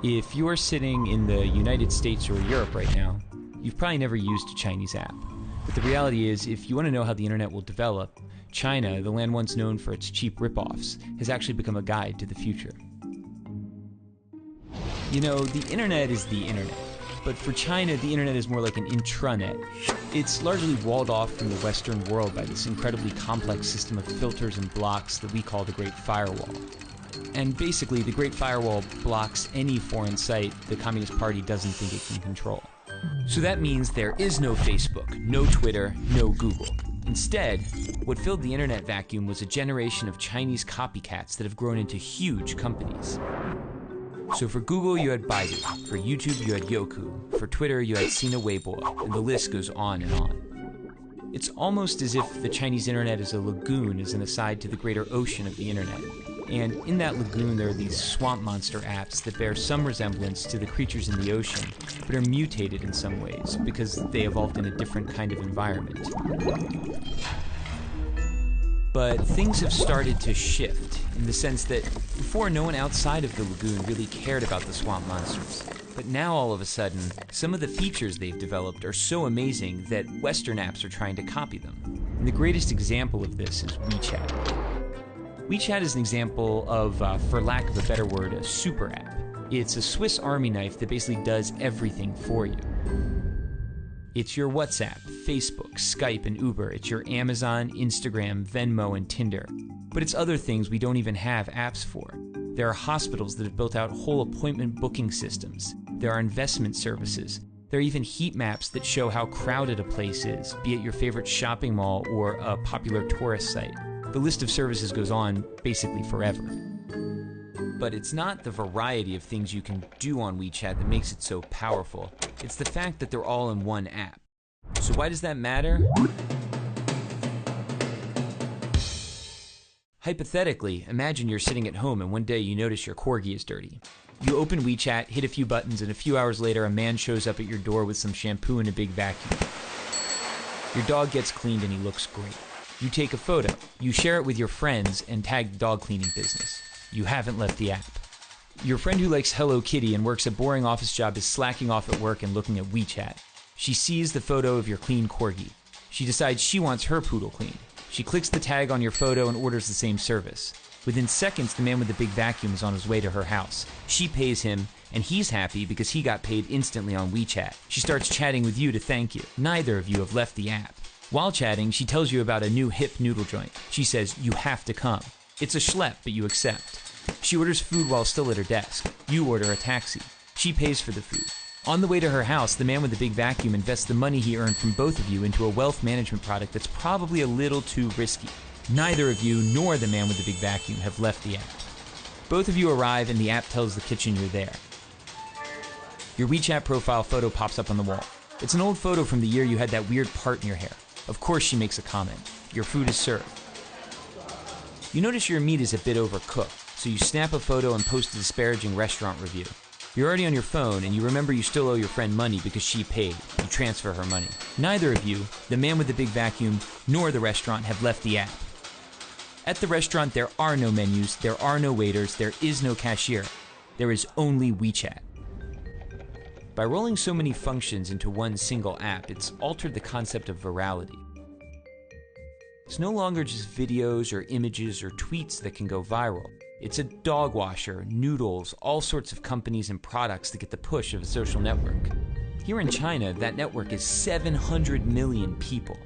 If you're sitting in the United States or Europe right now, you've probably never used a Chinese app. But the reality is, if you want to know how the internet will develop, China, the land once known for its cheap rip-offs, has actually become a guide to the future. You know, the internet is the internet. But for China, the internet is more like an intranet. It's largely walled off from the Western world by this incredibly complex system of filters and blocks that we call the Great Firewall. And basically, the Great Firewall blocks any foreign site the Communist Party doesn't think it can control. So that means there is no Facebook, no Twitter, no Google. Instead, what filled the internet vacuum was a generation of Chinese copycats that have grown into huge companies. So for Google, you had Baidu. For YouTube, you had Youku. For Twitter, you had Sina Weibo, and the list goes on and on. It's almost as if the Chinese internet is a lagoon as an aside to the greater ocean of the internet. And in that lagoon, there are these swamp monster apps that bear some resemblance to the creatures in the ocean, but are mutated in some ways because they evolved in a different kind of environment. But things have started to shift in the sense that before, no one outside of the lagoon really cared about the swamp monsters. But now, all of a sudden, some of the features they've developed are so amazing that Western apps are trying to copy them. And the greatest example of this is WeChat. WeChat is an example of, for lack of a better word, a super app. It's a Swiss Army knife that basically does everything for you. It's your WhatsApp, Facebook, Skype, and Uber. It's your Amazon, Instagram, Venmo, and Tinder. But it's other things we don't even have apps for. There are hospitals that have built out whole appointment booking systems. There are investment services. There are even heat maps that show how crowded a place is, be it your favorite shopping mall or a popular tourist site. The list of services goes on basically forever. But it's not the variety of things you can do on WeChat that makes it so powerful. It's the fact that they're all in one app. So why does that matter? Hypothetically, imagine you're sitting at home and one day you notice your corgi is dirty. You open WeChat, hit a few buttons, and a few hours later a man shows up at your door with some shampoo and a big vacuum. Your dog gets cleaned and he looks great. You take a photo, you share it with your friends, and tag the dog cleaning business. You haven't left the app. Your friend who likes Hello Kitty and works a boring office job is slacking off at work and looking at WeChat. She sees the photo of your clean corgi. She decides she wants her poodle cleaned. She clicks the tag on your photo and orders the same service. Within seconds, the man with the big vacuum is on his way to her house. She pays him, and he's happy because he got paid instantly on WeChat. She starts chatting with you to thank you. Neither of you have left the app. While chatting, she tells you about a new hip noodle joint. She says, you have to come. It's a schlep, but you accept. She orders food while still at her desk. You order a taxi. She pays for the food. On the way to her house, the man with the big vacuum invests the money he earned from both of you into a wealth management product that's probably a little too risky. Neither of you nor the man with the big vacuum have left the app. Both of you arrive and the app tells the kitchen you're there. Your WeChat profile photo pops up on the wall. It's an old photo from the year you had that weird part in your hair. Of course she makes a comment. Your food is served. You notice your meat is a bit overcooked, so you snap a photo and post a disparaging restaurant review. You're already on your phone and you remember you still owe your friend money because she paid. You transfer her money. Neither of you, the man with the big vacuum, nor the restaurant have left the app. At the restaurant, there are no menus, there are no waiters, there is no cashier. There is only WeChat. By rolling so many functions into one single app, it's altered the concept of virality. It's no longer just videos or images or tweets that can go viral. It's a dog washer, noodles, all sorts of companies and products that get the push of a social network. Here in China, that network is 700 million people.